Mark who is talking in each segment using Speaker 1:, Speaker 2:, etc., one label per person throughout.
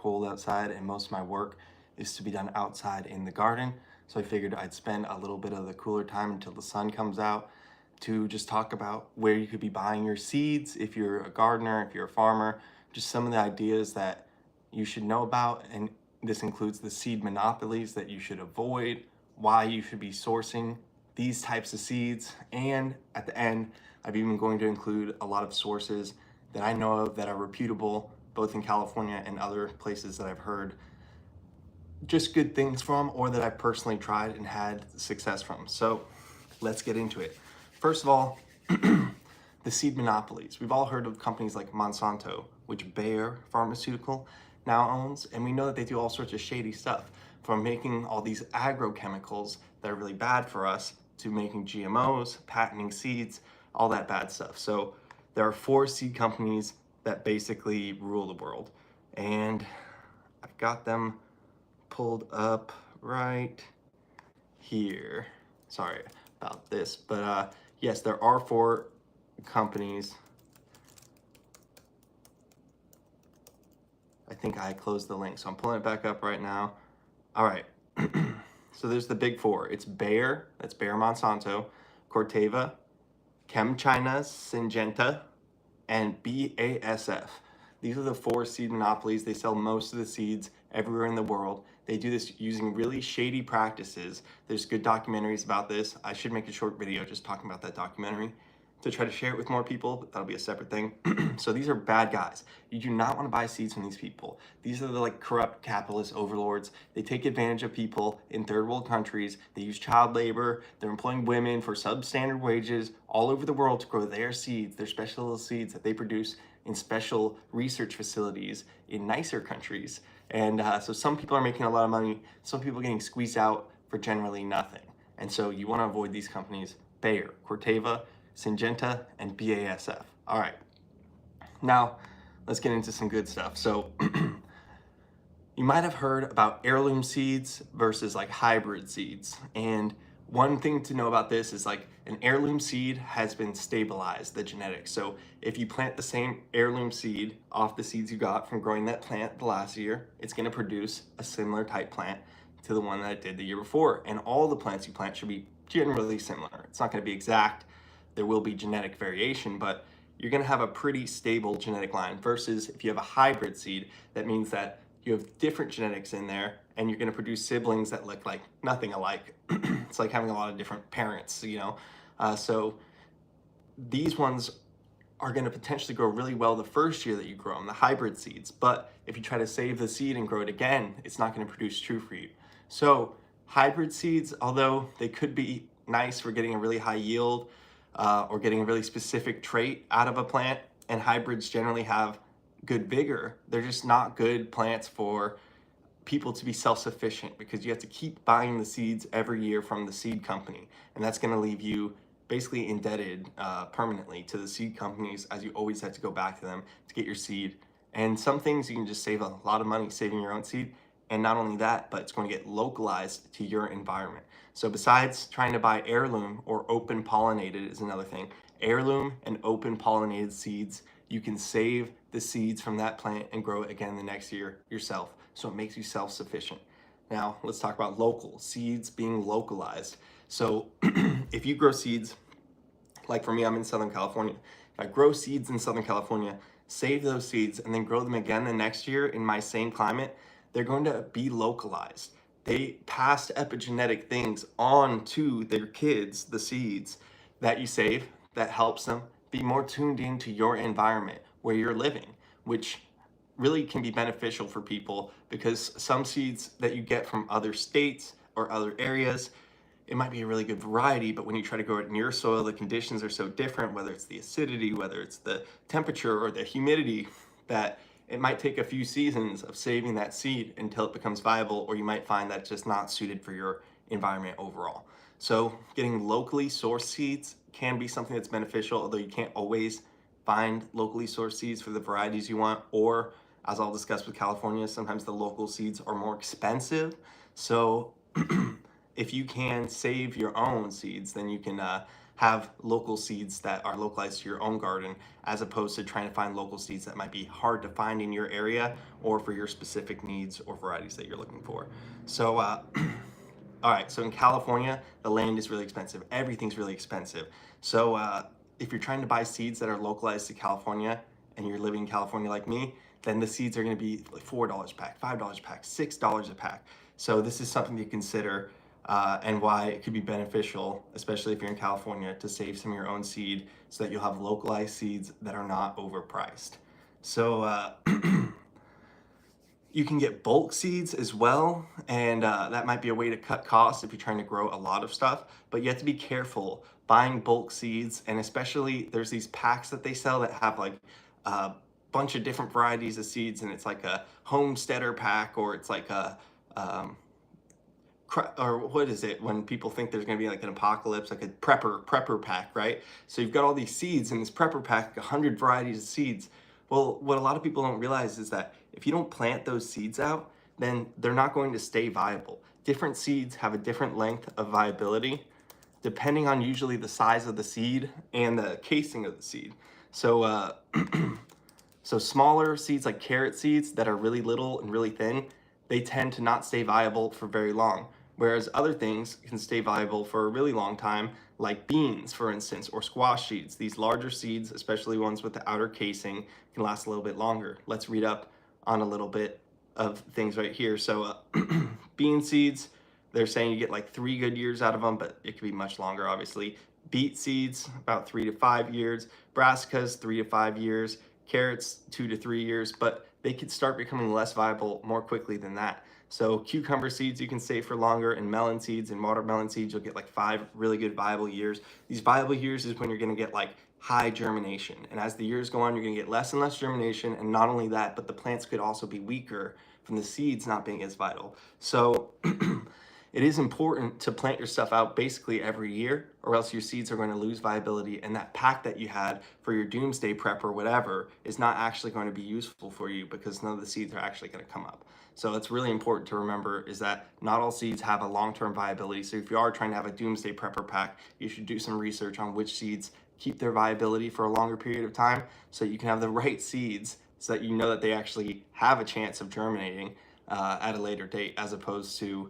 Speaker 1: cold outside and most of my work is to be done outside in the garden. So I figured I'd spend a little bit of the cooler time until the sun comes out to just talk about where you could be buying your seeds if you're a gardener, if you're a farmer, just some of the ideas that you should know about. And this includes the seed monopolies that you should avoid, why you should be sourcing these types of seeds. And at the end, I'm even going to include a lot of sources that I know of that are reputable, both in California and other places that I've heard just good things from, or that I've personally tried and had success from. So let's get into it. First of all, the seed monopolies. We've all heard of companies like Monsanto, which Bayer Pharmaceutical now owns, and we know that they do all sorts of shady stuff, from making all these agrochemicals that are really bad for us to making GMOs, patenting seeds, all that bad stuff. So there are 4 seed companies that basically rule the world, and I've got them pulled up right here. Sorry about this, but yes, there are 4 companies. I think I closed the link, so I'm pulling it back up right now. All right. So there's the big 4. It's Bayer, that's Bayer Monsanto, Corteva, ChemChina, Syngenta, and BASF. These are the 4 seed monopolies. They sell most of the seeds everywhere in the world. They do this using really shady practices. There's good documentaries about this. I should make a short video just talking about that documentary to try to share it with more people, but that'll be a separate thing. So these are bad guys. You do not want to buy seeds from these people. These are the corrupt capitalist overlords. They take advantage of people in third world countries. They use child labor. They're employing women for substandard wages all over the world to grow their seeds, their special little seeds that they produce in special research facilities in nicer countries. And so some people are making a lot of money, some people are getting squeezed out for generally nothing. And so you want to avoid these companies: Bayer, Corteva, Syngenta, and BASF. All right, now let's get into some good stuff. So you might have heard about heirloom seeds versus hybrid seeds. And one thing to know about this is an heirloom seed has been stabilized, the genetics. So if you plant the same heirloom seed off the seeds you got from growing that plant the last year, it's going to produce a similar type plant to the one that it did the year before. And all the plants you plant should be generally similar. It's not going to be exact. There will be genetic variation, but you're going to have a pretty stable genetic line. Versus if you have a hybrid seed, that means that you have different genetics in there and you're going to produce siblings that look like nothing alike. It's like having a lot of different parents, you know. So these ones are going to potentially grow really well the first year that you grow them, the hybrid seeds. But if you try to save the seed and grow it again, it's not going to produce true fruit. So hybrid seeds, although they could be nice for getting a really high yield or getting a really specific trait out of a plant, and hybrids generally have good vigor, they're just not good plants for people to be self-sufficient, because you have to keep buying the seeds every year from the seed company, and that's going to leave you basically indebted permanently to the seed companies, as you always have to go back to them to get your seed. And some things you can just save a lot of money saving your own seed, and not only that, but it's going to get localized to your environment. So besides trying to buy heirloom or open pollinated is another thing. Heirloom and open pollinated seeds, you can save the seeds from that plant and grow it again the next year yourself. So it makes you self-sufficient. Now let's talk about local seeds being localized. So if you grow seeds, like for me, I'm in Southern California. If I grow seeds in Southern California, save those seeds, and then grow them again the next year in my same climate, they're going to be localized. They passed epigenetic things on to their kids, the seeds that you save, that helps them be more tuned into your environment where you're living, which really can be beneficial for people, because some seeds that you get from other states or other areas, it might be a really good variety, but when you try to grow it in your soil, the conditions are so different, whether it's the acidity, whether it's the temperature or the humidity, that it might take a few seasons of saving that seed until it becomes viable, or you might find that it's just not suited for your environment overall. So getting locally sourced seeds can be something that's beneficial, although you can't always find locally sourced seeds for the varieties you want, or as I'll discuss with California, sometimes the local seeds are more expensive. So if you can save your own seeds, then you can have local seeds that are localized to your own garden, as opposed to trying to find local seeds that might be hard to find in your area or for your specific needs or varieties that you're looking for. So all right, so in California, the land is really expensive. Everything's really expensive. So if you're trying to buy seeds that are localized to California and you're living in California like me, then the seeds are going to be like $4 a pack, $5 a pack, $6 a pack. So this is something to consider, and why it could be beneficial, especially if you're in California, to save some of your own seed so that you'll have localized seeds that are not overpriced. So you can get bulk seeds as well, and that might be a way to cut costs if you're trying to grow a lot of stuff, but you have to be careful buying bulk seeds, and especially there's these packs that they sell that have like a bunch of different varieties of seeds, and it's like a homesteader pack, or it's like a or what is it when people think there's going to be like an apocalypse, like a prepper pack, right? So you've got all these seeds in this prepper pack, 100 varieties of seeds. Well, what a lot of people don't realize is that if you don't plant those seeds out, then they're not going to stay viable. Different seeds have a different length of viability depending on usually the size of the seed and the casing of the seed. So so smaller seeds like carrot seeds that are really little and really thin, they tend to not stay viable for very long. Whereas other things can stay viable for a really long time, like beans, for instance, or squash seeds. These larger seeds, especially ones with the outer casing, can last a little bit longer. Let's read up on a little bit of things right here. So bean seeds, they're saying you get like 3 good years out of them, but it could be much longer, obviously. Beet seeds, about 3 to 5 years. Brassicas, 3 to 5 years. Carrots, 2 to 3 years, but they could start becoming less viable more quickly than that. So cucumber seeds you can save for longer, and melon seeds and watermelon seeds you'll get like 5 really good viable years. These viable years is when you're going to get like high germination, and as the years go on you're going to get less and less germination, and not only that, but the plants could also be weaker from the seeds not being as vital. So it is important to plant your stuff out basically every year, or else your seeds are going to lose viability, and that pack that you had for your doomsday prep or whatever is not actually going to be useful for you, because none of the seeds are actually going to come up. So it's really important to remember is that not all seeds have a long-term viability. So if you are trying to have a doomsday prepper pack, you should do some research on which seeds keep their viability for a longer period of time, so you can have the right seeds so that you know that they actually have a chance of germinating at a later date, as opposed to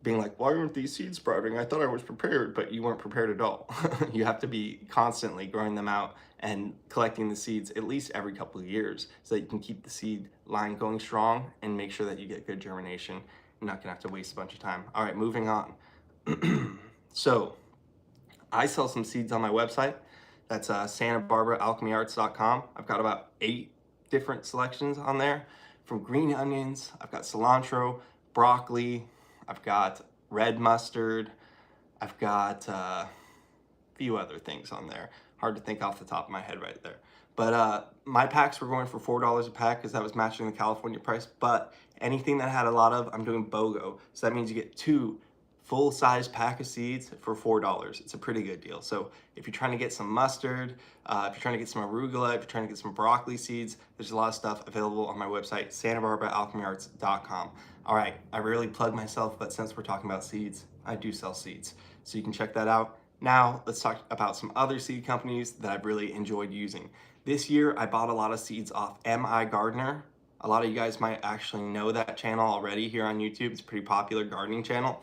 Speaker 1: being like, why aren't these seeds sprouting? I thought I was prepared, but you weren't prepared at all. You have to be constantly growing them out and collecting the seeds at least every couple of years, so that you can keep the seed line going strong and make sure that you get good germination. You're not gonna have to waste a bunch of time. All right, moving on. So I sell some seeds on my website. That's SantaBarbaraAlchemyArts.com. I've got about 8 different selections on there, from green onions, I've got cilantro, broccoli, I've got red mustard, I've got a few other things on there. Hard to think off the top of my head right there. But my packs were going for $4 a pack because that was matching the California price. But anything that had a lot of, I'm doing BOGO. So that means you get 2 full-size pack of seeds for $4. It's a pretty good deal. So if you're trying to get some mustard, if you're trying to get some arugula, if you're trying to get some broccoli seeds, there's a lot of stuff available on my website, SantaBarbaraAlchemyArts.com. All right, I rarely plug myself, but since we're talking about seeds, I do sell seeds. So you can check that out. Now, let's talk about some other seed companies that I've really enjoyed using. This year, I bought a lot of seeds off M.I. Gardener. A lot of you guys might actually know that channel already here on YouTube. It's a pretty popular gardening channel.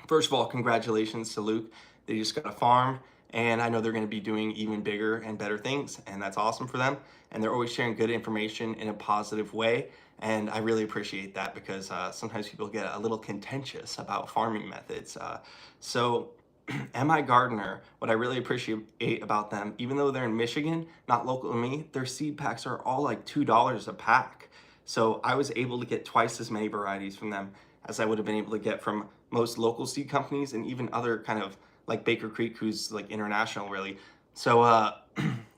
Speaker 1: First of all, congratulations to Luke. They just got a farm, and I know they're going to be doing even bigger and better things, and that's awesome for them. And they're always sharing good information in a positive way, and I really appreciate that, because sometimes people get a little contentious about farming methods. So M.I. Gardener, what I really appreciate about them, even though they're in Michigan, not local to me, their seed packs are all like $2 a pack. So I was able to get twice as many varieties from them as I would have been able to get from most local seed companies, and even other kind of like Baker Creek, who's like international really. So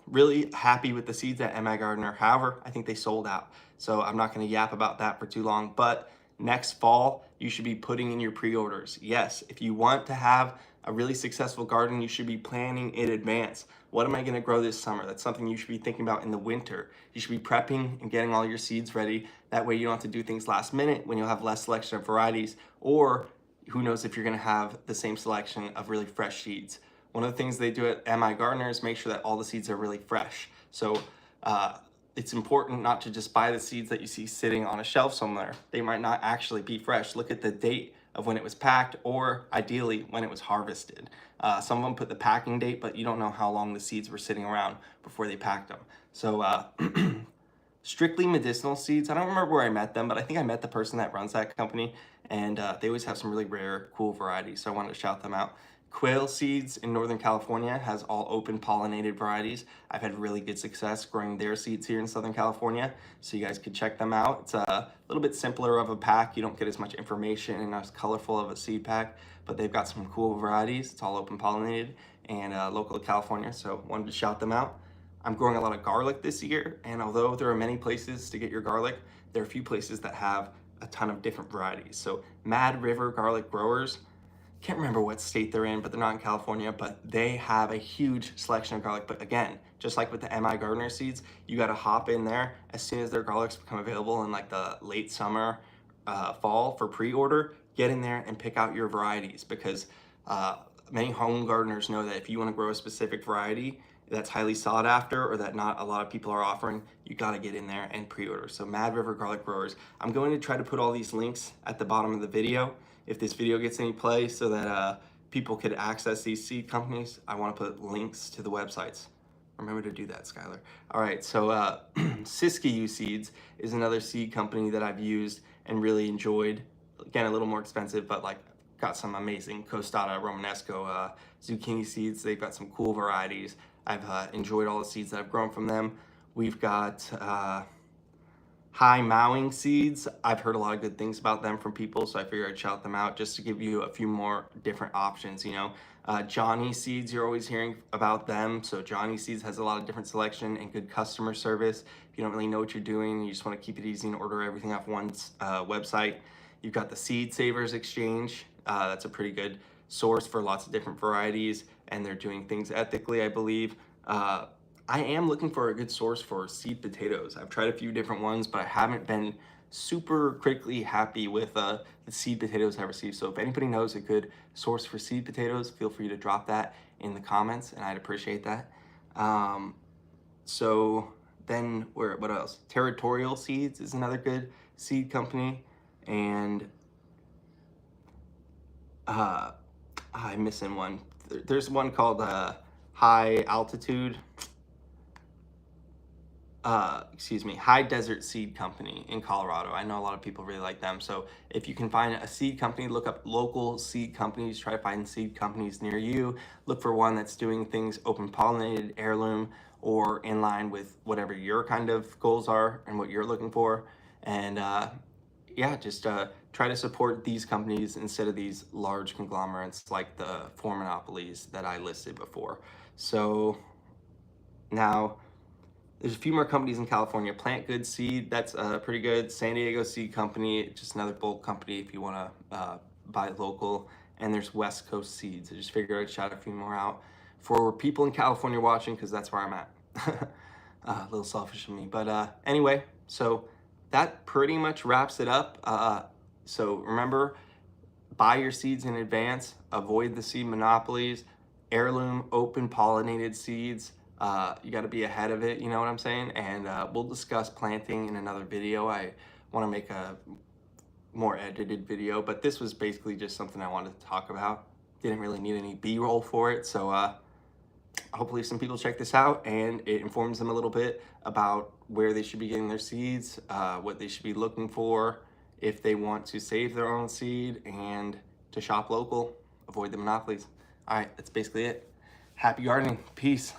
Speaker 1: really happy with the seeds at M.I. Gardener. However, I think they sold out. So I'm not gonna yap about that for too long, but next fall, you should be putting in your pre-orders. Yes, if you want to have a really successful garden, you should be planning in advance. What am I gonna grow this summer? That's something you should be thinking about in the winter. You should be prepping and getting all your seeds ready. That way you don't have to do things last minute when you'll have less selection of varieties, or who knows if you're going to have the same selection of really fresh seeds. One of the things they do at MI Gardener is make sure that all the seeds are really fresh. So it's important not to just buy the seeds that you see sitting on a shelf somewhere. They might not actually be fresh. Look at the date of when it was packed, or ideally when it was harvested. Some of them put the packing date, but you don't know how long the seeds were sitting around before they packed them. So strictly medicinal seeds, I don't remember where I met them, but I think I met the person that runs that company, and they always have some really rare, cool varieties, so I wanted to shout them out. Quail Seeds in Northern California has all open pollinated varieties. I've had really good success growing their seeds here in Southern California, so you guys could check them out. It's a little bit simpler of a pack. You don't get as much information and not as colorful of a seed pack, but they've got some cool varieties. It's all open pollinated and local to California, so wanted to shout them out. I'm growing a lot of garlic this year, and although there are many places to get your garlic, there are a few places that have a ton of different varieties. So Mad River Garlic Growers, can't remember what state they're in, but they're not in California, but they have a huge selection of garlic. But again, just like with the MI Gardener seeds, you got to hop in there as soon as their garlics become available in like the late summer, fall for pre-order. Get in there and pick out your varieties, because many home gardeners know that if you want to grow a specific variety that's highly sought after or that not a lot of people are offering, you got to get in there and pre-order. So Mad River Garlic Growers. I'm going to try to put all these links at the bottom of the video if this video gets any play, so that people could access these seed companies. I want to put links to the websites. Remember to do that, Skylar. All right, so Siskiyou Seeds is another seed company that I've used and really enjoyed. Again, a little more expensive, but like got some amazing Costata Romanesco zucchini seeds. They've got some cool varieties. I've enjoyed all the seeds that I've grown from them. We've got High Mowing Seeds. I've heard a lot of good things about them from people, so I figured I'd shout them out just to give you a few more different options, you know. Johnny Seeds, you're always hearing about them. So Johnny Seeds has a lot of different selection and good customer service. If you don't really know what you're doing, you just want to keep it easy and order everything off one website. You've got the Seed Savers Exchange. That's a pretty good source for lots of different varieties, and they're doing things ethically, I believe. I am looking for a good source for seed potatoes. I've tried a few different ones, but I haven't been super critically happy with the seed potatoes I received. So if anybody knows a good source for seed potatoes, feel free to drop that in the comments, and I'd appreciate that. So then what else? Territorial Seeds is another good seed company, and I'm missing one. There's one called High Altitude. High Desert Seed Company in Colorado. I know a lot of people really like them. So if you can find a seed company, look up local seed companies, try to find seed companies near you. Look for one that's doing things open pollinated, heirloom, or in line with whatever your kind of goals are and what you're looking for. And yeah, just try to support these companies instead of these large conglomerates like the four monopolies that I listed before. So now, there's a few more companies in California. Plant Good Seed, that's pretty good. San Diego Seed Company, just another bulk company if you want to buy local. And there's West Coast Seeds. I just figured I'd shout a few more out for people in California watching, because that's where I'm at. A little selfish of me. But anyway, so that pretty much wraps it up. So remember, buy your seeds in advance. Avoid the seed monopolies. Heirloom, open pollinated seeds. You got to be ahead of it, you know what I'm saying? And we'll discuss planting in another video. I want to make a more edited video, but this was basically just something I wanted to talk about. Didn't really need any B-roll for it, so hopefully some people check this out and it informs them a little bit about where they should be getting their seeds, what they should be looking for if they want to save their own seed, and to shop local, avoid the monopolies. All right, that's basically it. Happy gardening. Peace.